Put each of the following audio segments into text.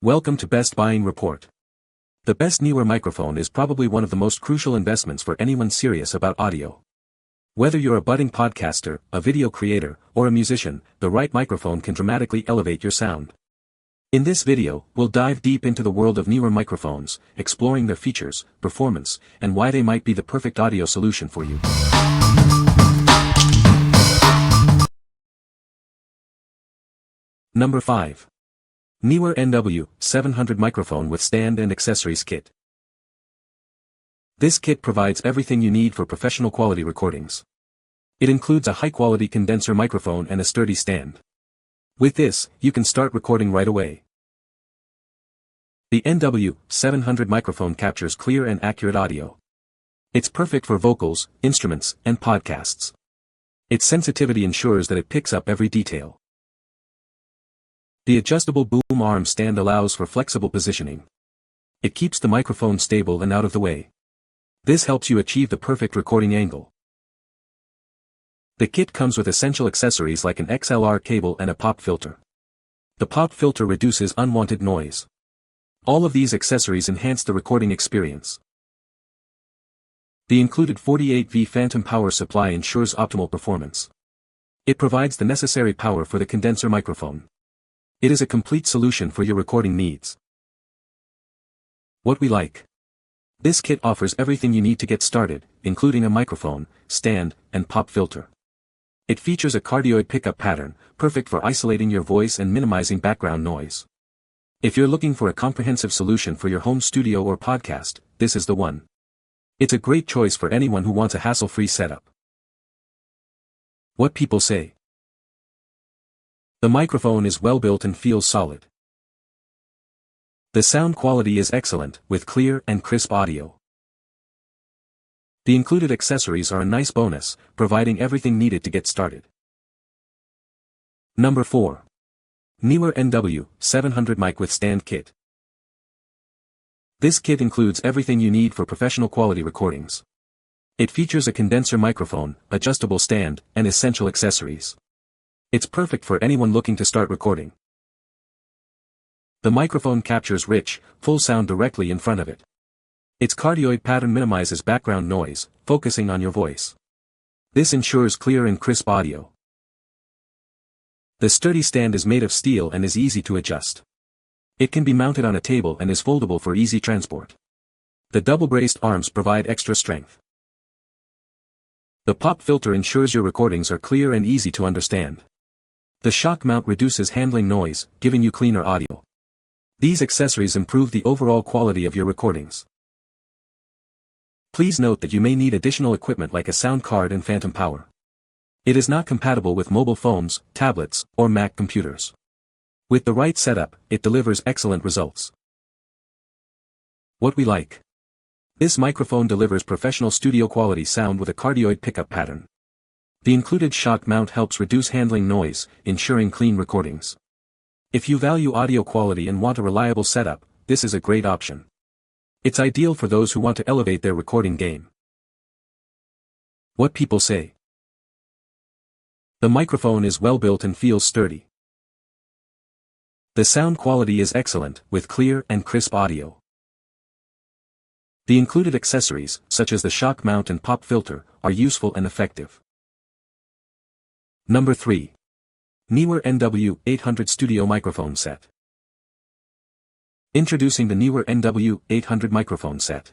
Welcome to Best Buying Report. The best Neewer microphone is probably one of the most crucial investments for anyone serious about audio. Whether you're a budding podcaster, a video creator, or a musician, the right microphone can dramatically elevate your sound. In this video, we'll dive deep into the world of Neewer microphones, exploring their features, performance, and why they might be the perfect audio solution for you. Number 5. Neewer NW-700 Microphone with Stand and Accessories Kit. This kit provides everything you need for professional quality recordings. It includes a high-quality condenser microphone and a sturdy stand. With this, you can start recording right away. The NW-700 microphone captures clear and accurate audio. It's perfect for vocals, instruments, and podcasts. Its sensitivity ensures that it picks up every detail. The adjustable boom arm stand allows for flexible positioning. It keeps the microphone stable and out of the way. This helps you achieve the perfect recording angle. The kit comes with essential accessories like an XLR cable and a pop filter. The pop filter reduces unwanted noise. All of these accessories enhance the recording experience. The included 48V phantom power supply ensures optimal performance. It provides the necessary power for the condenser microphone. It is a complete solution for your recording needs. What we like. This kit offers everything you need to get started, including a microphone, stand, and pop filter. It features a cardioid pickup pattern, perfect for isolating your voice and minimizing background noise. If you're looking for a comprehensive solution for your home studio or podcast, this is the one. It's a great choice for anyone who wants a hassle-free setup. What people say. The microphone is well built and feels solid. The sound quality is excellent, with clear and crisp audio. The included accessories are a nice bonus, providing everything needed to get started. Number 4. Neewer NW-700 Mic with Stand Kit. This kit includes everything you need for professional quality recordings. It features a condenser microphone, adjustable stand, and essential accessories. It's perfect for anyone looking to start recording. The microphone captures rich, full sound directly in front of it. Its cardioid pattern minimizes background noise, focusing on your voice. This ensures clear and crisp audio. The sturdy stand is made of steel and is easy to adjust. It can be mounted on a table and is foldable for easy transport. The double-braced arms provide extra strength. The pop filter ensures your recordings are clear and easy to understand. The shock mount reduces handling noise, giving you cleaner audio. These accessories improve the overall quality of your recordings. Please note that you may need additional equipment like a sound card and phantom power. It is not compatible with mobile phones, tablets, or Mac computers. With the right setup, it delivers excellent results. What we like. This microphone delivers professional studio quality sound with a cardioid pickup pattern. The included shock mount helps reduce handling noise, ensuring clean recordings. If you value audio quality and want a reliable setup, this is a great option. It's ideal for those who want to elevate their recording game. What people say. The microphone is well built and feels sturdy. The sound quality is excellent, with clear and crisp audio. The included accessories, such as the shock mount and pop filter, are useful and effective. Number 3. Neewer NW-800 Studio Microphone Set. Introducing the Neewer NW-800 Microphone Set.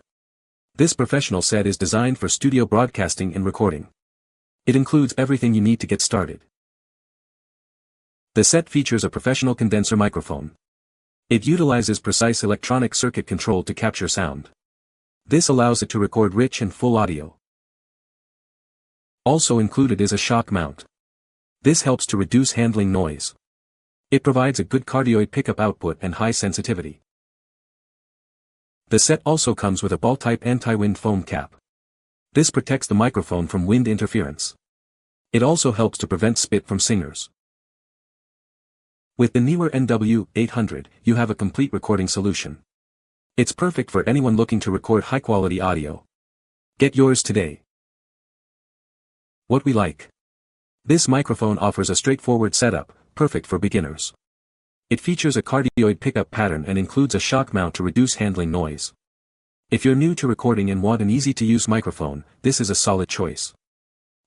This professional set is designed for studio broadcasting and recording. It includes everything you need to get started. The set features a professional condenser microphone. It utilizes precise electronic circuit control to capture sound. This allows it to record rich and full audio. Also included is a shock mount. This helps to reduce handling noise. It provides a good cardioid pickup output and high sensitivity. The set also comes with a ball-type anti-wind foam cap. This protects the microphone from wind interference. It also helps to prevent spit from singers. With the Neewer NW-800, you have a complete recording solution. It's perfect for anyone looking to record high-quality audio. Get yours today. What we like. This microphone offers a straightforward setup, perfect for beginners. It features a cardioid pickup pattern and includes a shock mount to reduce handling noise. If you're new to recording and want an easy-to-use microphone, this is a solid choice.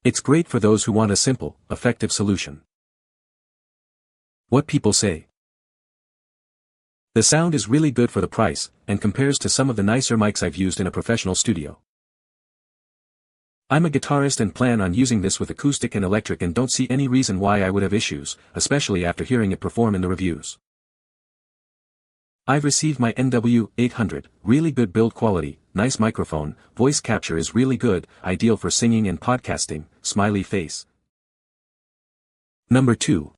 It's great for those who want a simple, effective solution. What people say. The sound is really good for the price, and compares to some of the nicer mics I've used in a professional studio. I'm a guitarist and plan on using this with acoustic and electric and don't see any reason why I would have issues, especially after hearing it perform in the reviews. I've received my NW-700, really good build quality, nice microphone, voice capture is really good, ideal for singing and podcasting, smiley face. Number 2.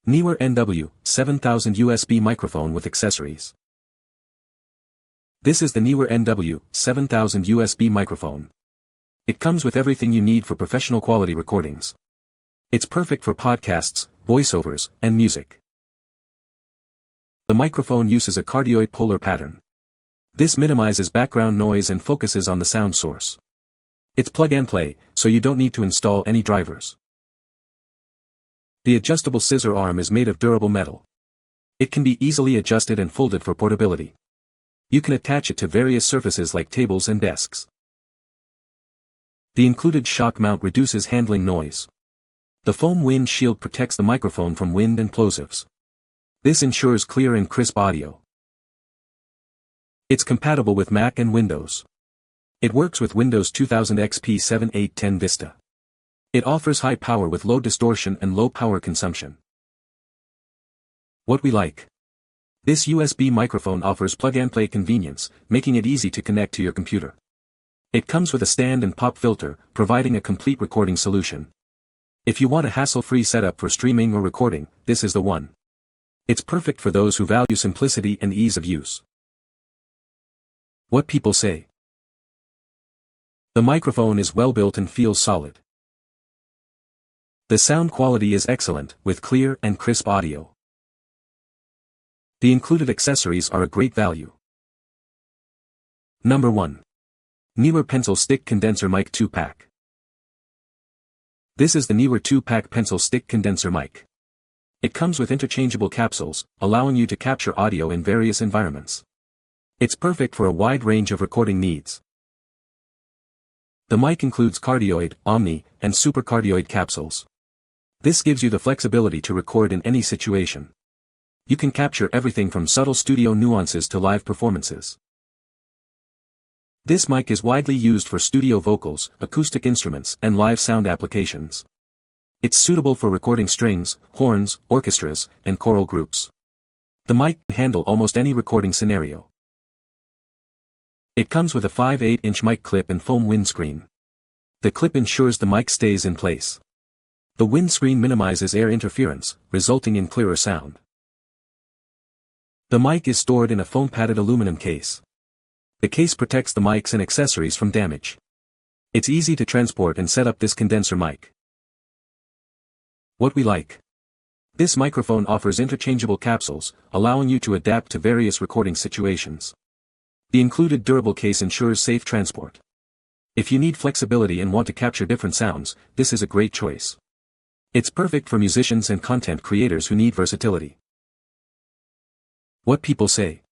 Neewer NW-700 USB microphone with accessories. This is the Neewer NW-700 USB microphone. It comes with everything you need for professional quality recordings. It's perfect for podcasts, voiceovers, and music. The microphone uses a cardioid polar pattern. This minimizes background noise and focuses on the sound source. It's plug and play, so you don't need to install any drivers. The adjustable scissor arm is made of durable metal. It can be easily adjusted and folded for portability. You can attach it to various surfaces like tables and desks. The included shock mount reduces handling noise. The foam wind shield protects the microphone from wind and plosives. This ensures clear and crisp audio. It's compatible with Mac and Windows. It works with Windows 2000 XP 7, 8, 10 Vista. It offers high power with low distortion and low power consumption. What we like. This USB microphone offers plug-and-play convenience, making it easy to connect to your computer. It comes with a stand and pop filter, providing a complete recording solution. If you want a hassle-free setup for streaming or recording, this is the one. It's perfect for those who value simplicity and ease of use. What people say. The microphone is well built and feels solid. The sound quality is excellent, with clear and crisp audio. The included accessories are a great value. Number 1. Neewer Pencil Stick Condenser Mic 2-Pack. This is the Neewer 2-Pack Pencil Stick Condenser Mic. It comes with interchangeable capsules, allowing you to capture audio in various environments. It's perfect for a wide range of recording needs. The mic includes cardioid, omni, and supercardioid capsules. This gives you the flexibility to record in any situation. You can capture everything from subtle studio nuances to live performances. This mic is widely used for studio vocals, acoustic instruments, and live sound applications. It's suitable for recording strings, horns, orchestras, and choral groups. The mic can handle almost any recording scenario. It comes with a 5/8-inch mic clip and foam windscreen. The clip ensures the mic stays in place. The windscreen minimizes air interference, resulting in clearer sound. The mic is stored in a foam-padded aluminum case. The case protects the mics and accessories from damage. It's easy to transport and set up this condenser mic. What we like. This microphone offers interchangeable capsules, allowing you to adapt to various recording situations. The included durable case ensures safe transport. If you need flexibility and want to capture different sounds, this is a great choice. It's perfect for musicians and content creators who need versatility. What people say.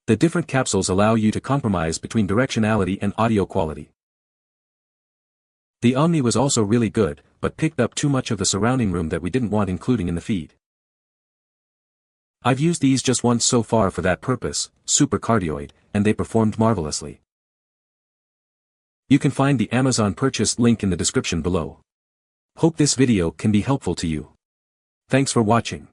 The different capsules allow you to compromise between directionality and audio quality. The Omni was also really good, but picked up too much of the surrounding room that we didn't want including in the feed. I've used these just once so far for that purpose, supercardioid, and they performed marvelously. You can find the Amazon purchase link in the description below. Hope this video can be helpful to you. Thanks for watching.